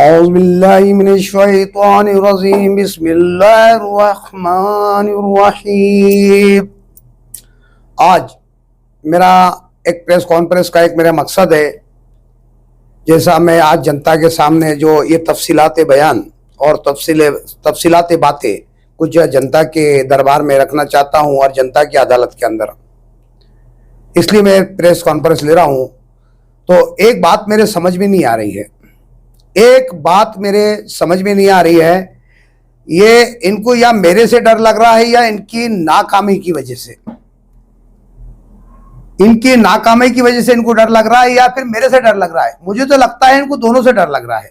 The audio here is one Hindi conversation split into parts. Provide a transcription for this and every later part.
औज़ुबिल्लाहिमिनश्शैतानिर्रजीम बिस्मिल्लाहिर्रहमानिर्रहीम। आज मेरा एक प्रेस कॉन्फ्रेंस का एक मेरा मकसद है। जैसा मैं आज जनता के सामने जो ये तफसीलात बयान और तफसीलात बातें कुछ जनता के दरबार में रखना चाहता हूँ और जनता की अदालत के अंदर, इसलिए मैं प्रेस कॉन्फ्रेंस ले रहा हूँ। तो एक बात मेरे समझ में नहीं आ रही है, ये इनको या मेरे से डर लग रहा है या इनकी नाकामी की वजह से, इनको डर लग रहा है या फिर मेरे से डर लग रहा है। मुझे तो लगता है इनको दोनों से डर लग रहा है।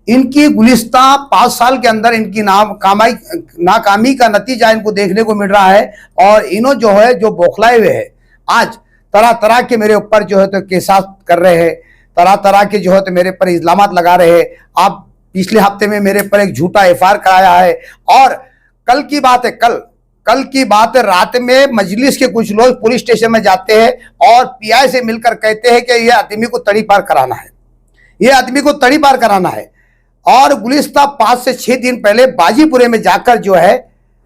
इनकी गुलिस्ता 5 साल के अंदर इनकी नाकामी का नतीजा इनको देखने को मिल रहा है और इन्हों जो बौखलाए हुए है, आज तरह तरह के मेरे ऊपर तो केसात कर रहे हैं, तरह तरह के तो मेरे पर इल्जामात लगा रहे हैं। आप पिछले हफ्ते में मेरे पर एक झूठा एफआईआर कराया है और कल की बात है, रात में मजलिस के कुछ लोग पुलिस स्टेशन में जाते हैं और पीआई से मिलकर कहते हैं कि यह आदमी को तड़ी पार कराना है, और गुलिस्ता 5 से 6 दिन पहले बाजीपुरे में जाकर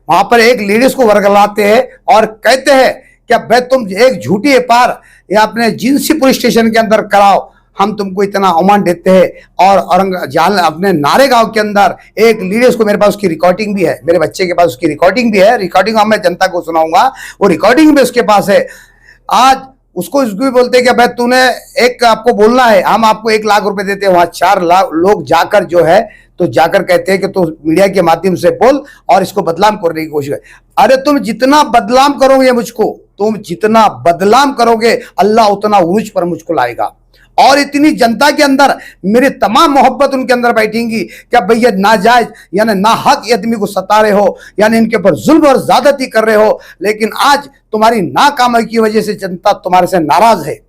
वहां पर एक लेडीज को वर्गलाते हैं और कहते हैं कि भाई तुम एक झूठी एफआईआर या अपने जिनसी पुलिस स्टेशन के अंदर कराओ, हम तुमको इतना अमान देते हैं। और अपने नारेगांव के अंदर एक लेडीज को, मेरे पास उसकी रिकॉर्डिंग भी है, मेरे बच्चे के पास उसकी रिकॉर्डिंग भी है, रिकॉर्डिंग मैं जनता को सुनाऊंगा, वो रिकॉर्डिंग भी उसके पास है। आज उसको भी बोलते हैं कि भाई तूने आपको बोलना है, हम आपको 1 लाख रुपए देते हैं। वहां 4 लाख लोग जाकर जाकर कहते हैं कि तू मीडिया के माध्यम से बोल और इसको बदनाम करने की कोशिश कर। अरे तुम जितना बदनाम करोगे अल्लाह उतना उरूज पर मुझको लाएगा। और इतनी जनता के अंदर मेरी तमाम मोहब्बत उनके अंदर बैठेंगी क्या भैया नाजायज यानी ना हक आदमी को सता रहे हो, यानी इनके ऊपर जुल्म और ज्यादती कर रहे हो। लेकिन आज तुम्हारी नाकामी की वजह से जनता तुम्हारे से नाराज है।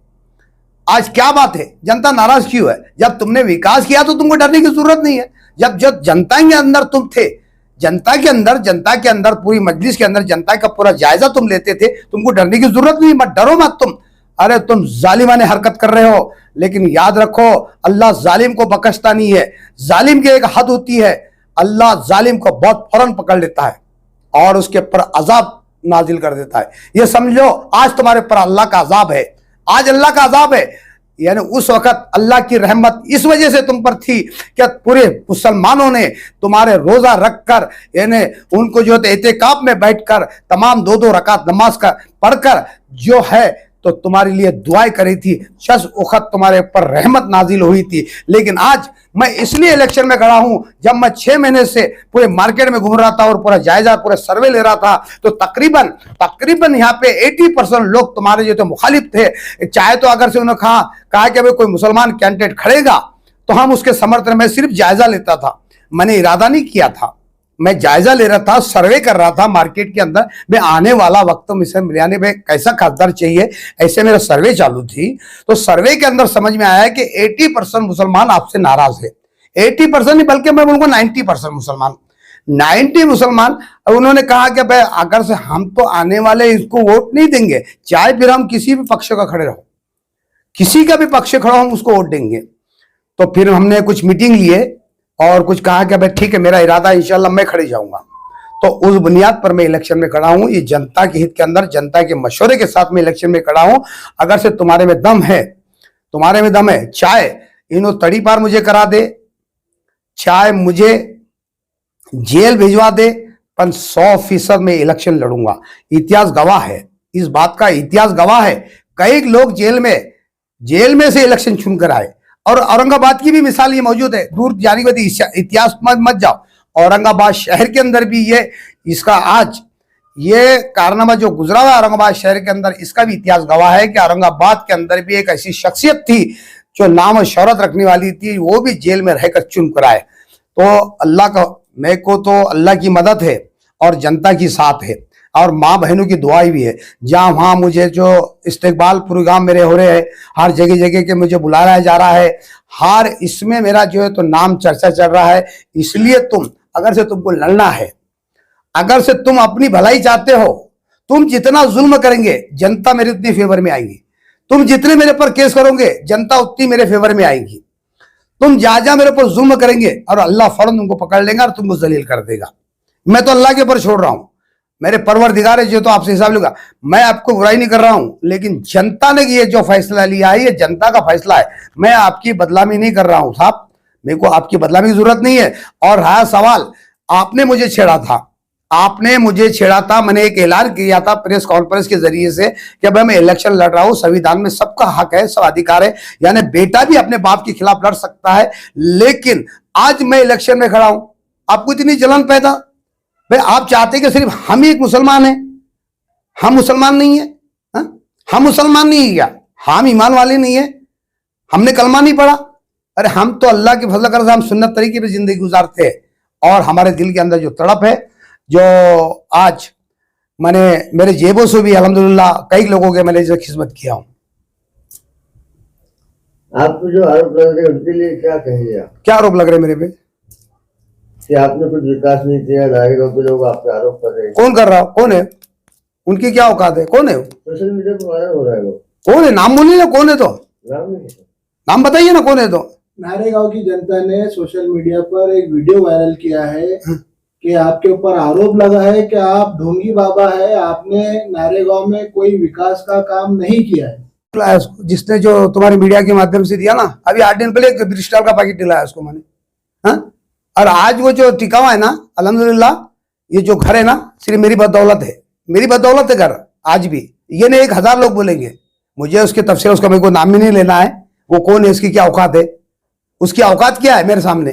आज क्या बात है, जनता नाराज क्यों है? जब तुमने विकास किया तो तुमको डरने की जरूरत नहीं है। जब जनता के अंदर तुम थे, जनता के अंदर पूरी मजलिस के अंदर जनता का पूरा जायजा तुम लेते थे, तुमको डरने की जरूरत नहीं। मत डरो मत तुम। अरे तुम जालिमाने हरकत कर रहे हो, लेकिन याद रखो अल्लाह जालिम को बख्शता नहीं है। जालिम की एक हद होती है, अल्लाह जालिम को बहुत फौरन पकड़ लेता है और उसके ऊपर अजाब नाजिल कर देता है। ये समझो आज तुम्हारे पर अल्लाह का अजाब है, आज अल्लाह का अजाब है। यानी उस वक्त अल्लाह की रहमत इस वजह से तुम पर थी कि पूरे मुसलमानों ने तुम्हारे रोजा रखकर, यानी उनको एहतिकाफ में बैठकर तमाम 2-2 रकात नमाज का पढ़कर तो तुम्हारे लिए दुआएं करी थी। 6 वक्त तुम्हारे ऊपर रहमत नाजिल हुई थी। लेकिन आज मैं इसलिए इलेक्शन में खड़ा हूं, जब मैं 6 महीने से पूरे मार्केट में घूम रहा था और पूरा जायजा पूरा सर्वे ले रहा था, तो तकरीबन यहाँ पे 80% लोग तुम्हारे जो मुखालिफ थे। चाहे तो अगर से उन्होंने कहा कि भाई कोई मुसलमान कैंडिडेट खड़ेगा तो हम उसके समर्थन में सिर्फ जायजा लेता था, मैंने इरादा नहीं किया था, मैं जायजा ले रहा था, सर्वे कर रहा था मार्केट के अंदर। मैं आने वाला वक्त में कैसा खासदार चाहिए, ऐसे मेरा सर्वे चालू थी। तो सर्वे के अंदर समझ में आया कि 80% मुसलमान आपसे नाराज है। 80% नहीं बल्कि मैं बोलूंगा 90% मुसलमान, 90 मुसलमान। उन्होंने कहा कि भाई अगर से हम तो आने वाले इसको वोट नहीं देंगे, चाहे फिर हम किसी भी पक्ष का खड़े रहो, किसी का भी पक्ष खड़ा हम उसको वोट देंगे। तो फिर हमने कुछ मीटिंग लिए और कुछ कहा कि भाई ठीक है, मेरा इरादा इंशाल्लाह मैं खड़े जाऊंगा। तो उस बुनियाद पर मैं इलेक्शन में खड़ा हूं। ये जनता के हित के अंदर, जनता के मशवरे के साथ में इलेक्शन में खड़ा हूं। अगर से तुम्हारे में दम है, चाहे इन्हों तड़ी पार मुझे करा दे, चाहे मुझे जेल भिजवा दे, पर 100% में इलेक्शन लड़ूंगा। इतिहास गवाह है, इस बात का इतिहास गवाह है। कई लोग जेल में से इलेक्शन चुनकर आए और औरंगाबाद की भी मिसाल ये मौजूद है। दूर जाने के बाद इतिहास मत जाओ, औरंगाबाद शहर के अंदर भी इसका आज ये कारनामा जो गुजरा हुआ औरंगाबाद शहर के अंदर, इसका भी इतिहास गवाह है कि औरंगाबाद के अंदर भी एक ऐसी शख्सियत थी जो नाम और शौहरत रखने वाली थी, वो भी जेल में रहकर चुन कर आए। तो मेरे को तो अल्लाह की मदद है और जनता की साथ है और माँ बहनों की दुआई भी है। जहाँ वहाँ मुझे जो इस्तेकबाल प्रोग्राम मेरे हो रहे हैं, हर जगह के मुझे बुलाया जा रहा है, हर इसमें मेरा तो नाम चर्चा चल रहा है। इसलिए अगर से तुमको लड़ना है, अगर से तुम अपनी भलाई चाहते हो, तुम जितना जुल्म करेंगे जनता मेरे उतनी फेवर में आएगी। तुम जितने मेरे पर केस करोगे जनता उतनी मेरे फेवर में आएगी। तुम जा मेरे ऊपर जुल्म करेंगे और अल्लाह फौरन तुमको पकड़ लेगा और तुमको जलील कर देगा। मैं तो अल्लाह के ऊपर छोड़ रहा हूं, मेरे परवरदिगार है जो तो आपसे हिसाब लूंगा। मैं आपको बुराई नहीं कर रहा हूं, लेकिन जनता ने ये जो फैसला लिया है ये जनता का फैसला है। मैं आपकी बदनामी नहीं कर रहा हूं साहब, मेरे को आपकी बदनामी की जरूरत नहीं है। और रहा सवाल, आपने मुझे छेड़ा था, आपने मुझे छेड़ा था। मैंने एक ऐलान किया था प्रेस कॉन्फ्रेंस के जरिए से कि भाई मैं इलेक्शन लड़ रहा हूं, संविधान में सबका हक है, सब अधिकार है, यानी बेटा भी अपने बाप के खिलाफ लड़ सकता है। लेकिन आज मैं इलेक्शन में खड़ा हूं, आपको इतनी जलन पैदा, भाई आप चाहते कि सिर्फ हम ही एक मुसलमान हैं, हम मुसलमान नहीं है? हम मुसलमान नहीं है क्या? हम ईमान वाले नहीं है? हमने कलमा नहीं पढ़ा? अरे हम तो अल्लाह के फजल कर हम सुन्नत तरीके पे जिंदगी गुजारते हैं। और हमारे दिल के अंदर जो तड़प है, जो आज मैंने मेरे जेबों से भी अल्हम्दुलिल्लाह कई लोगों के मैंने खिदमत किया हूं। आपको जो आरोप लग रहे हैं उनके लिए क्या कहेंगे आप? क्या आरोप लग रहे मेरे पे? कि आपने कुछ विकास नहीं किया, नागरिकों के लोग आप पे आरोप कर रहे हैं। कौन कर रहा? कौन है? उनकी क्या औकात है? कौन है? सोशल मीडिया पर वायरल हो रहा है वो। कौन है? नाम बोलिए ना, कौन है? तो नाम नहीं है। नाम बताइए ना, कौन है? तो नारेगांव की जनता ने सोशल मीडिया पर एक वीडियो वायरल किया है कि आपके ऊपर आरोप लगा है कि आप ढोंगी बाबा है, आपने नारेगांव में कोई विकास का काम नहीं किया है। जिसने जो तुम्हारे मीडिया के माध्यम से दिया ना, अभी 8 दिन पहले एक ब्रिस्टल का पैकेट दिलाया उसको मैंने, हाँ? और आज वो जो टिका हुआ है ना, अल्हम्दुलिल्लाह, ये जो घर है ना, सिर्फ मेरी बदौलत है, मेरी बदौलत है घर आज भी। ये नहीं 1000 लोग बोलेंगे, मुझे उसके तफसीर, उसका मेरे को नाम ही नहीं लेना है, वो कौन है, इसकी क्या औकात है, उसकी औकात क्या है मेरे सामने,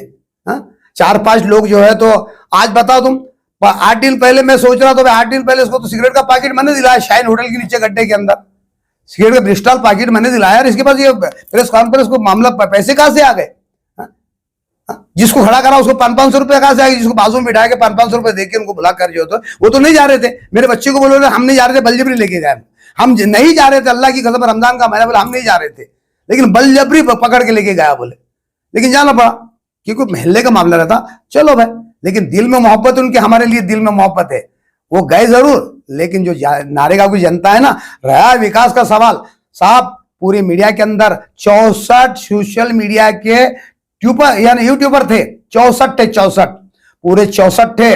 हाँ? 4-5 लोग जो है, तो आज बताओ तुम, 8 दिन पहले मैं सोच रहा था 8 दिन पहले उसको तो सिगरेट का पैकेट मैंने दिलाया शाइन होटल के नीचे गड्ढे के अंदर, सिगरेट का ब्रिस्टल पैकेट मैंने दिलाया। और इसके पास ये प्रेस कॉन्फ्रेंस को मामला, पैसे कहां से आ गए? जिसको खड़ा करा उसको 500-500 रुपए कहां से आ गए? जिसको बाजू में बिठा के 500-500 रुपए देके उनको बुला कर जो, तो वो तो नहीं जा रहे थे। मेरे बच्चे को बोलो हम नहीं जा रहे थे, बलजबरी लेके गए, हम नहीं जा रहे थे, अल्लाह की कसम, रमजान का महीना, बोले हम नहीं जा रहे थे, लेकिन बलजबरी पकड़ के लेके गया बोले, लेकिन जाना पड़ा क्योंकि महल्ले का मामला रहता। चलो भाई, लेकिन दिल में मोहब्बत उनके, हमारे लिए दिल में मोहब्बत है, वो गए जरूर, लेकिन जो नारेगांव की जनता है ना, रहा विकास का सवाल साहब, पूरी मीडिया के अंदर 64 सोशल मीडिया के ट्यूबर यानी यूट्यूबर थे, 64 थे, 64 पूरे 64 थे,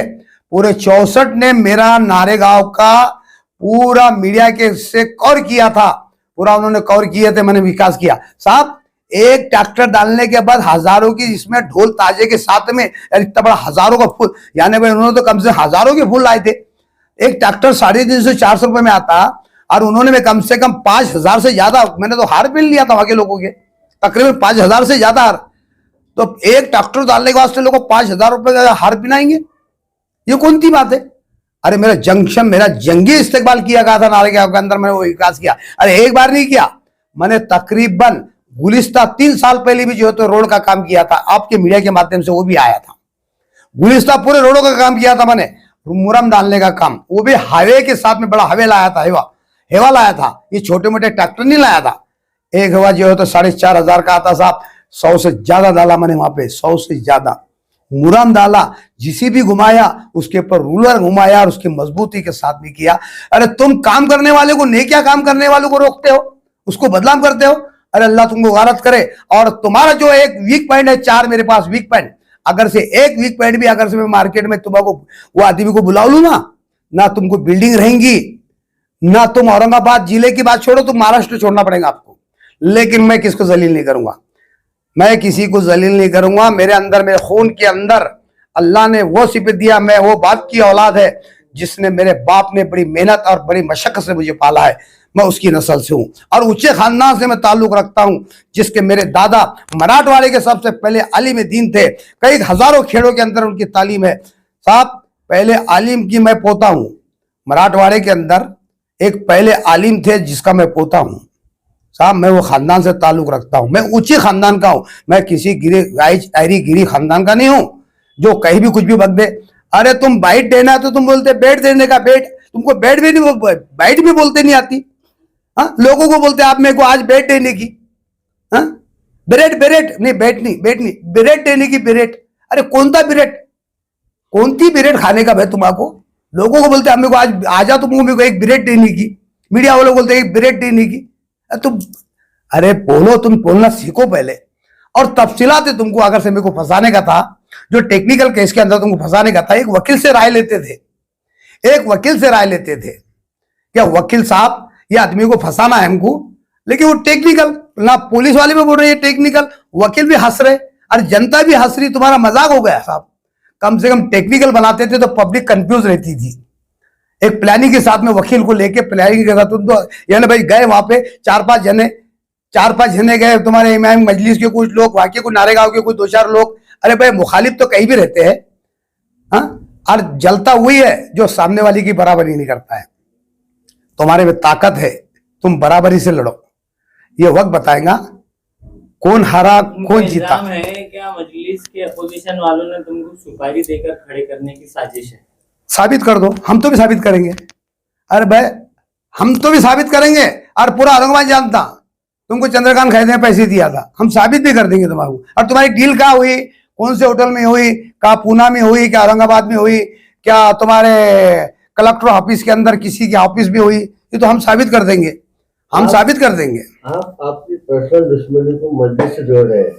पूरे 64 ने मेरा नारेगांव का पूरा मीडिया के से कवर किया था, पूरा उन्होंने कवर किए थे, मैंने विकास किया साहब। एक ट्रैक्टर डालने के बाद हजारों की, इसमें ढोल ताजे के साथ में इतना बड़ा हजारों का फूल, यानी भाई उन्होंने तो कम से हजारों के फूल लाए थे। एक ट्रैक्टर 350-400 रुपए में आता, और उन्होंने में कम से कम 5000 से ज्यादा, मैंने तो हार पहन लिया था वहां के लोगों के, तकरीबन 5000 से ज्यादा हार। तो एक ट्रैक्टर डालने के वास्ते लोगों को 5000 रुपए का हार पहनाएंगे, ये कौन सी बात है? अरे मेरा जंक्शन, मेरा जंगी इस्तेकबाल किया गया था नारेगांव के अंदर, मैंने वो विकास किया। अरे एक बार नहीं किया, मैंने तकरीबन गुलिस्ता 3 साल पहले भी जो है तो रोड का काम किया था, आपके मीडिया के माध्यम से वो भी आया था। गुलिस्ता पूरे रोडों का काम किया था मैंने, मुरम डालने का काम, वो भी हाईवे के साथ में, बड़ा हाईवे लाया था, हेवा लाया था, ये छोटे मोटे ट्रैक्टर नहीं लाया था। एक हेवा जो है तो 4500 का आता साहब, 100 से ज्यादा डाला मैंने वहां पे, 100 से ज्यादा मुरम डाला, जिसे भी घुमाया उसके ऊपर रूलर घुमाया और उसकी मजबूती के साथ भी किया। अरे तुम काम करने वाले को, नेकिया काम करने वालों को रोकते हो, उसको बदनाम करते हो। अरे अल्लाह तुमको गारत करे। और तुम्हारा जो एक वीक पॉइंट है, 4 मेरे पास वीक पॉइंट, अगर से एक वीक पॉइंट भी अगर से मैं मार्केट में तुम्हारा वो आदमी को बुला लू ना तुमको बिल्डिंग रहेंगी, ना तुम औरंगाबाद जिले की बात छोड़ो, तुम महाराष्ट्र छोड़ना पड़ेगा आपको। लेकिन मैं किसको जलील नहीं करूंगा, मैं किसी को जलील नहीं करूंगा। मेरे अंदर, मेरे खून के अंदर अल्लाह ने वो सिफत दिया, मैं वो बाप की औलाद है जिसने, मेरे बाप ने बड़ी मेहनत और बड़ी मशक्कत से मुझे पाला है, मैं उसकी नस्ल से हूं। और ऊंचे खानदान से मैं ताल्लुक रखता हूं, जिसके मेरे दादा मराठवाड़े के सबसे पहले आलिम दीन थे, कई हजारों खेड़ों के अंदर उनकी तालीम है साहब। पहले आलिम की मैं पोता हूं, मराठवाड़े के अंदर एक पहले आलिम थे जिसका मैं पोता हूं साहब। मैं वो खानदान से ताल्लुक रखता हूं, मैं ऊंचे खानदान का हूं, मैं किसी गिरी खानदान का नहीं हूं जो कहीं भी कुछ भी बक दे। अरे तुम बाइट देना है तो तुम बोलते बैठ देने का, बैठ, तुमको बैठ भी नहीं, बाइट भी बोलते नहीं आती। हाँ, लोगों को बोलते आप मेरे को आज बैठ देने की, हाँ, बिरेट नहीं, बैठ नहीं, बिरेट देने की, बिरेट। अरे कौन सा बिरेट, कौन सी बिरेट खाने का भाई तुम्हारा? लोगों को बोलते मेरे को आज आजा, तुमको मेरे को एक बिरेट देने की, मीडिया वालों बोलते एक बिरेट देने की। तुम अरे बोलो, तुम बोलना सीखो पहले। और तफसीलात तुमको अगर से मेरे को फंसाने का था, जो टेक्निकल केस के अंदर तुमको फंसाने का था, एक वकील से राय लेते थे, एक वकील से राय लेते थे क्या वकील साहब ये आदमी को फंसाना है हमको, लेकिन वो टेक्निकल ना, पुलिस वाले भी बोल रहे हैं टेक्निकल, वकील भी हंस रहे और जनता भी हंस रही, तुम्हारा मजाक हो गया साहब। कम से कम टेक्निकल बनाते थे तो पब्लिक कंफ्यूज रहती थी। एक प्लानिंग के साथ में वकील को लेके प्लानिंग के साथ तुम तो यानी भाई गए वहां पे चार पांच जने गए, तुम्हारे इमाम मजलिस के कुछ लोग, वहां के कुछ नारेगांव के कुछ 2-4 लोग। अरे भाई मुखालिफ तो कहीं भी रहते हैं, हाँ, और जलता हुई है जो सामने वाली की बराबरी नहीं करता है। तुम्हारे में ताकत है, तुम बराबरी से लड़ो, ये वक्त बताएगा कौन हारा कौन जीता। इल्जाम है क्या मजलिस के अपोजिशन वालों ने तुमको सुपारी देकर खड़े करने की साजिश है? साबित कर दो, हम तो भी साबित करेंगे। अरे भाई हम तो भी साबित करेंगे, और पूरा औरंगाबाद जानता तुमको चंद्रकांत खैदे ने पैसे दिया था, हम साबित भी कर देंगे तुम्हारे। और तुम्हारी डील कहाँ हुई, कौन से होटल में हुई, क्या पूना में हुई, क्या औरंगाबाद में हुई, क्या तुम्हारे कलेक्टर ऑफिस के अंदर किसी के ऑफिस में हुई, ये तो हम साबित कर देंगे, हम साबित कर देंगे। आप आपकी पर्सनल दुश्मनी को मस्जिद से जोड़ रहे हैं।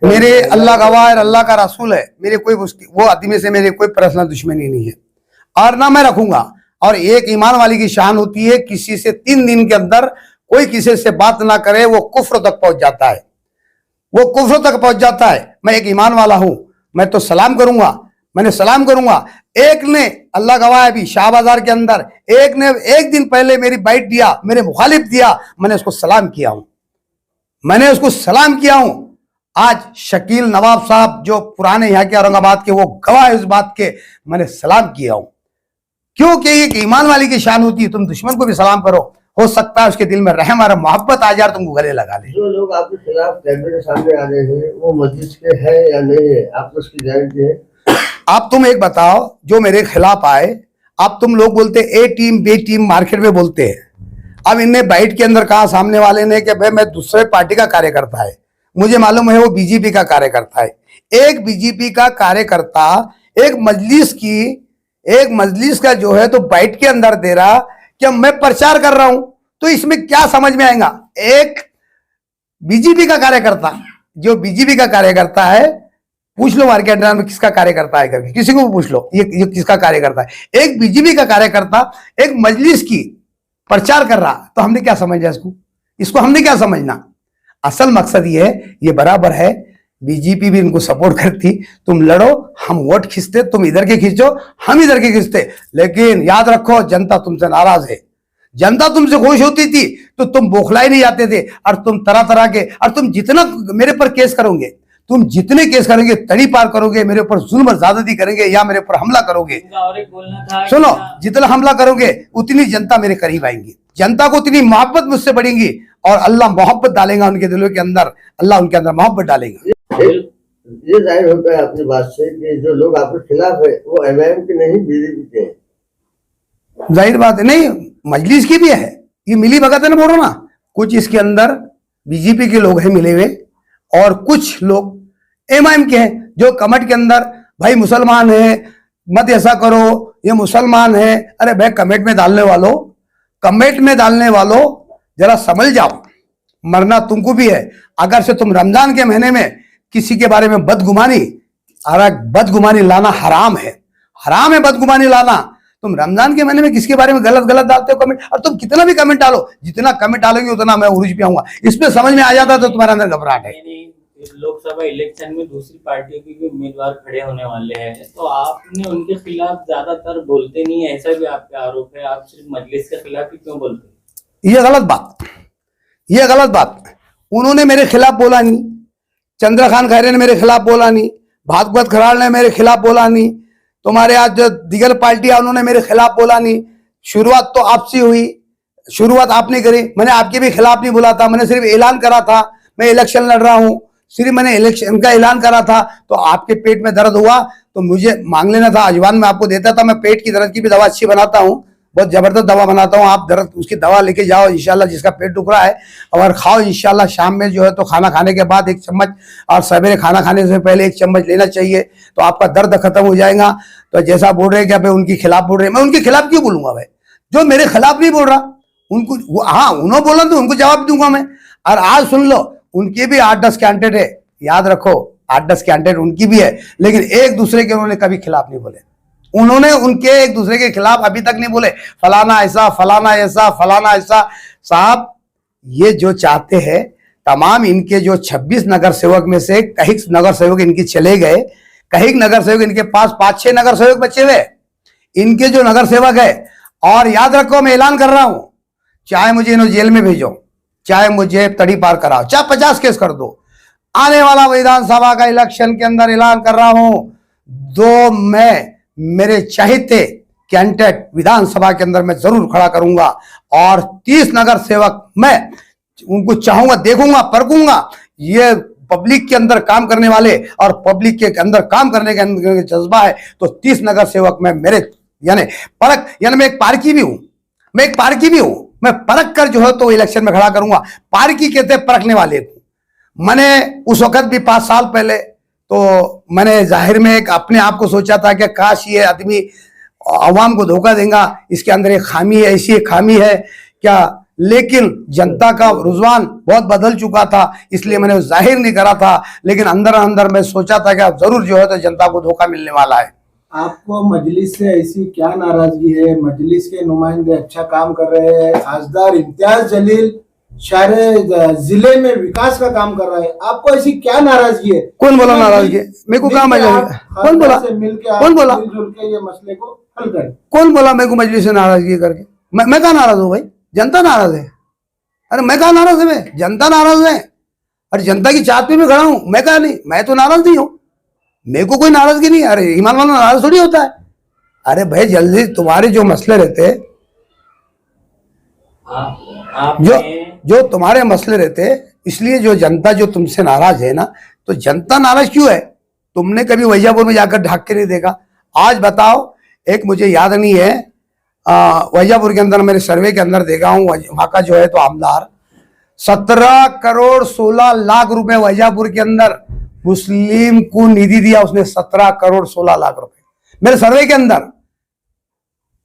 मेरे अल्लाह गवाह है, अल्लाह का रसूल है, मेरे कोई वो आदमी से मेरे कोई पर्सनल दुश्मनी नहीं है और ना मैं रखूंगा। और एक ईमान वाली की शान होती है, किसी से 3 दिन के अंदर कोई किसी से बात ना करे, वो कुफ्र तक पहुंच जाता है, वो कुफ्र तक पहुंच जाता है। मैं एक ईमान वाला हूं, मैं तो सलाम करूंगा, मैंने सलाम करूंगा। एक ने अल्लाह गवाह है, अभी शाह बाजार के अंदर एक ने 1 दिन पहले मेरी बाइट दिया, मेरे मुखालिफ दिया, मैंने उसको सलाम किया हूं, मैंने उसको सलाम किया हूं। आज शकील नवाब साहब जो पुराने यहाँ के औरंगाबाद के, वो गवाह है इस बात के, मैंने सलाम किया हूं। क्योंकि एक ईमान वाली की शान होती है, तुम दुश्मन को भी सलाम करो, हो सकता है उसके दिल में रहम और मोहब्बत आ जाए, तुमको गले लगा ले। जो लोग आपके खिलाफ कैमरे के सामने आ रहे हैं वो मस्जिद के हैं या नहीं है, आपको उसकी गारंटी है? आप तुम एक बताओ, जो मेरे खिलाफ आए, आप तुम लोग बोलते ए टीम बी टीम मार्केट में बोलते हैं। अब इनने बाइट के अंदर कहा सामने वाले ने कि भाई मैं दूसरे पार्टी का कार्यकर्ता है, मुझे मालूम है वो बीजेपी का कार्यकर्ता है। एक बीजेपी का कार्यकर्ता एक मजलिस का जो है तो बाइट के अंदर दे रहा कि मैं प्रचार कर रहा हूं, तो इसमें क्या समझ में आएगा? एक बीजेपी का कार्यकर्ता, जो बीजेपी का कार्यकर्ता है, पूछ लो मार्केट में किसका कार्यकर्ता है करके, किसी को भी पूछ लो ये किसका कार्यकर्ता है। एक बीजेपी का कार्यकर्ता एक मजलिस की प्रचार कर रहा, तो हमने क्या समझना इसको हमने क्या समझना? असल मकसद ये है, ये बराबर है, बीजेपी भी इनको सपोर्ट करती, तुम लड़ो, हम वोट खींचते, तुम इधर के खींचो, हम इधर के खींचते। लेकिन याद रखो, जनता तुमसे नाराज है, जनता तुमसे खुश होती थी तो तुम बौखलाए नहीं जाते थे। और तुम तरह तरह के, और तुम जितना मेरे पर केस करोगे, तुम जितने केस करोगे, तड़ी पार करोगे, मेरे ऊपर जुल्म ज्यादती करेंगे या मेरे ऊपर हमला करोगे, और एक बोलना था, सुनो, जितना हमला करोगे उतनी जनता मेरे करीब आएंगी, जनता को उतनी मोहब्बत मुझसे बढ़ेगी, और अल्लाह मोहब्बत डालेगा उनके दिलों के अंदर, अल्लाह उनके अंदर मोहब्बत डालेगा। ये जाहिर होता है अपनी बात से कि जो लोग आपके खिलाफ है वो एमआईएम के नहीं बीजेपी के हैं। जाहिर बात है, नहीं मजलिस की भी है, ये मिली भगत है ना, बोल रहा ना, कुछ इसके अंदर बीजेपी के लोग हैं मिले हुए, और कुछ लोग एमआईएम के हैं, जो कमेटी के अंदर भाई मुसलमान है, मत ऐसा करो, ये मुसलमान है। अरे भाई कमेटी में डालने वालों जरा समझ जाओ, मरना तुमको भी है। अगर से तुम रमजान के महीने में किसी के बारे में बदगुमानी लाना हराम है बदगुमानी लाना। तुम रमजान के महीने में किसके बारे में गलत डालते हो कमेंट, और तुम कितना भी कमेंट डालो, जितना कमेंट डालोगे उतना मैं उरूज पे आऊंगा। इसमें समझ में आ जाता तो तुम्हारे अंदर घबराहट है। लोकसभा इलेक्शन में दूसरी पार्टियों के भी उम्मीदवार खड़े होने वाले हैं, तो आपने उनके खिलाफ ज्यादातर बोलते नहीं है, ऐसा भी आपका आरोप है, आप सिर्फ मजलिस के खिलाफ ही क्यों बोलते हैं? ये गलत बात, उन्होंने मेरे खिलाफ बोला नहीं, चंद्रकांत खैरे ने मेरे खिलाफ बोला नहीं, भागवत खराड़ ने मेरे खिलाफ बोला नहीं, तुम्हारे आज जो दिगर पार्टियां उन्होंने मेरे खिलाफ बोला नहीं। शुरुआत तो आपसे हुई, शुरुआत आपने करी, मैंने आपके भी खिलाफ नहीं बोला था, मैंने सिर्फ ऐलान करा था मैं इलेक्शन लड़ रहा हूं, सिर्फ मैंने इलेक्शन का ऐलान करा था। तो आपके पेट में दर्द हुआ तो मुझे मांग लेना था, अजवान में आपको देता था, मैं पेट की दर्द की भी दवा अच्छी बनाता हूँ, बहुत जबरदस्त दवा बनाता हूँ, आप दर्द उसकी दवा लेके जाओ इंशाल्लाह, जिसका पेट दुख रहा है, और खाओ इंशाल्लाह। शाम में जो है तो खाना खाने के बाद 1 चम्मच, और सवेरे खाना खाने से पहले 1 चम्मच लेना चाहिए, तो आपका दर्द खत्म हो जाएगा। तो जैसा बोल रहे हैं कि भाई उनके खिलाफ बोल रहे हैं, मैं उनके खिलाफ क्यों बोलूंगा भाई? जो मेरे खिलाफ नहीं बोल रहा उनको, हाँ उन्होंने बोला तो उनको जवाब दूंगा मैं। और आज सुन लो, उनके भी 8-10 कैंडिडेट है, याद रखो 8-10 कैंडिडेट उनकी भी है, लेकिन एक दूसरे के उन्होंने कभी खिलाफ नहीं बोले। उन्होंने उनके एक दूसरे के खिलाफ अभी तक नहीं बोले फलाना ऐसा, फलाना ऐसा, फलाना ऐसा। साहब ये जो चाहते हैं, तमाम इनके जो 26 नगर सेवक में से कई नगर सेवक इनके चले गए, कई नगर सेवक इनके पास 5-6 नगर सेवक बचे हुए इनके जो नगर सेवक है। और याद रखो, मैं ऐलान कर रहा हूं, चाहे मुझे इन्होंने जेल में भेजो, चाहे मुझे तड़ी पार कराओ, चाहे 50 केस कर दो, आने वाला विधानसभा का इलेक्शन के अंदर ऐलान कर रहा हूं, 2 मैं मेरे चाहते कैंडिडेट विधानसभा के अंदर मैं जरूर खड़ा करूंगा। और 30 नगर सेवक मैं उनको चाहूंगा, देखूंगा, परखूंगा। ये पब्लिक के अंदर काम करने वाले और पब्लिक के अंदर काम करने का जज्बा है, तो 30 नगर सेवक में मेरे यानी परख, यानी मैं एक पारकी भी हूं, मैं एक पारकी भी हूं, मैं परख कर जो है तो इलेक्शन में खड़ा करूंगा। पारकी कहते हैं परखने वाले को। मैंने उस वक्त भी 5 साल पहले तो मैंने जाहिर में एक अपने आप को सोचा था कि काश ये आदमी अवाम को धोखा देगा, इसके अंदर एक खामी है, ऐसी एक खामी है क्या। लेकिन जनता का रुझान बहुत बदल चुका था, इसलिए मैंने जाहिर नहीं करा था, लेकिन अंदर अंदर मैं सोचा था कि अब जरूर जो है तो जनता को धोखा मिलने वाला है। आपको मजलिस से ऐसी क्या नाराजगी है? मजलिस के नुमाइंदे अच्छा काम कर रहे हैं, खासदार इम्तियाज जलील सारे जिले में विकास का काम कर रहा है, आपको ऐसी क्या नाराजगी है? कौन बोला नाराजगी? मेरे को कहा कौन बोला? कौन बोला? मिलजुल के ये मसले को हल करें। कौन बोला मेरे को मजलिस से नाराजगी करके? मैं कहा नाराज हूँ भाई? जनता नाराज है। अरे मैं कहा नाराज है? मैं, जनता नाराज है। अरे जनता की चाहत पे मैं खड़ा हूँ, मैं कहा नहीं, मैं तो नाराज नहीं हूँ, मेरे को कोई नाराजगी नहीं। अरे ईमान वाला नाराज थोड़ी होता है। अरे भाई जल्दी तुम्हारे जो मसले रहते, जो तुम्हारे मसले रहते, इसलिए जो जनता जो तुमसे नाराज है ना, तो जनता नाराज क्यों है? तुमने कभी वैजापुर में जाकर ढाक के नहीं देखा? आज बताओ, एक मुझे याद नहीं है, वैजापुर के अंदर मेरे सर्वे के अंदर देखा हूं, वहां का जो है तो आमदार 17 करोड़ 16 लाख रुपए वैजापुर के अंदर मुस्लिम को निधि दिया उसने। 17 करोड़ 16 लाख रुपए मेरे सर्वे के अंदर।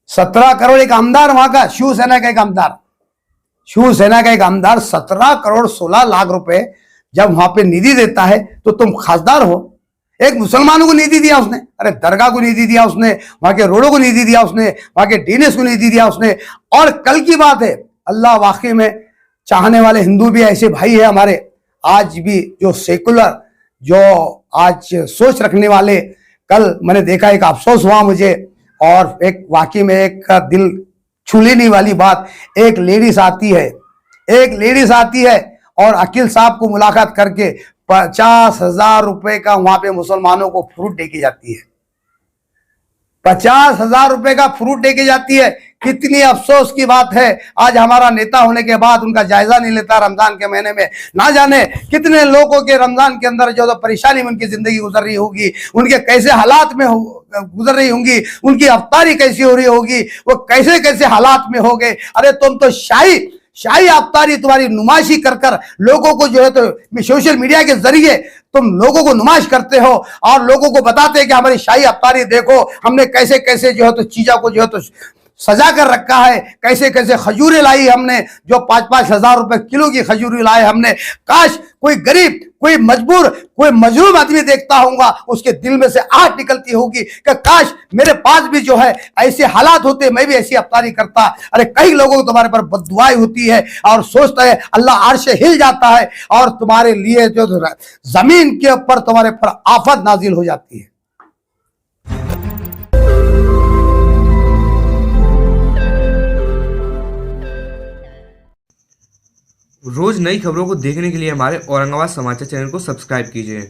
17 करोड़ एक आमदार, वहां का शिवसेना का एक आमदार, शिवसेना का एक आमदार 17 करोड़ 16 लाख रुपए जब वहां पे निधि देता है तो तुम खासदार हो। एक मुसलमानों को निधि दिया उसने, अरे दरगाह को निधि दिया उसने, वहां के रोडों को निधि दिया उसने, वहां के डीएनएस को निधि दिया उसने। और कल की बात है, अल्लाह वाकई में चाहने वाले हिंदू भी ऐसे भाई है हमारे, आज भी जो सेकुलर, जो आज सोच रखने वाले। कल मैंने देखा, एक अफसोस हुआ मुझे, और एक वाकई में एक दिल छू लेने वाली बात, एक लेडीज आती है और अकील साहब को मुलाकात करके 50,000 रुपए का वहां पे मुसलमानों को फ्रूट दे के जाती है। 50,000 रुपए का फ्रूट दे के जाती है। कितनी अफसोस की बात है, आज हमारा नेता होने के बाद उनका जायजा नहीं लेता रमजान के महीने में। ना जाने कितने लोगों के रमजान के अंदर जो परेशानी में उनकी जिंदगी गुजर रही होगी, उनके कैसे हालात में गुजर रही होंगी, उनकी अफ्तारी कैसी हो रही होगी, वो कैसे कैसे हालात में हो गए। अरे तुम तो शाही अफ्तारी तुम्हारी नुमाइशी कर कर लोगों को जो है तो सोशल मीडिया के जरिए तुम लोगों को नुमाइश करते हो और लोगों को बताते हैं कि हमारी शाही अफ्तारी देखो, हमने कैसे कैसे जो है तो चीजों को जो है तो सजा कर रखा है, कैसे कैसे खजूरें लाई हमने, जो 5-5 हजार रुपए किलो की खजूरी लाए हमने। काश कोई गरीब, कोई मजबूर, कोई मजलूम आदमी देखता होगा, उसके दिल में से आहट निकलती होगी कि काश मेरे पास भी जो है ऐसे हालात होते, मैं भी ऐसी अफ्तारी करता। अरे कई लोगों को तुम्हारे पर बद्दुआएं होती है और सोचता है अल्लाह अर्श हिल जाता है और तुम्हारे लिए जो जमीन के ऊपर तुम्हारे पर आफत नाजिल हो जाती है। रोज नई खबरों को देखने के लिए हमारे औरंगाबाद समाचार चैनल को सब्सक्राइब कीजिए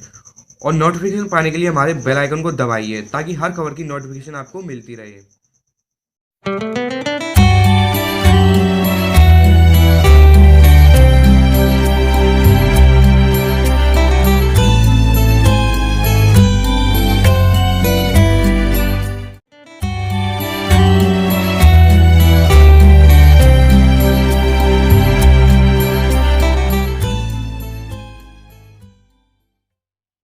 और नोटिफिकेशन पाने के लिए हमारे बेल आइकन को दबाइए ताकि हर खबर की नोटिफिकेशन आपको मिलती रहे।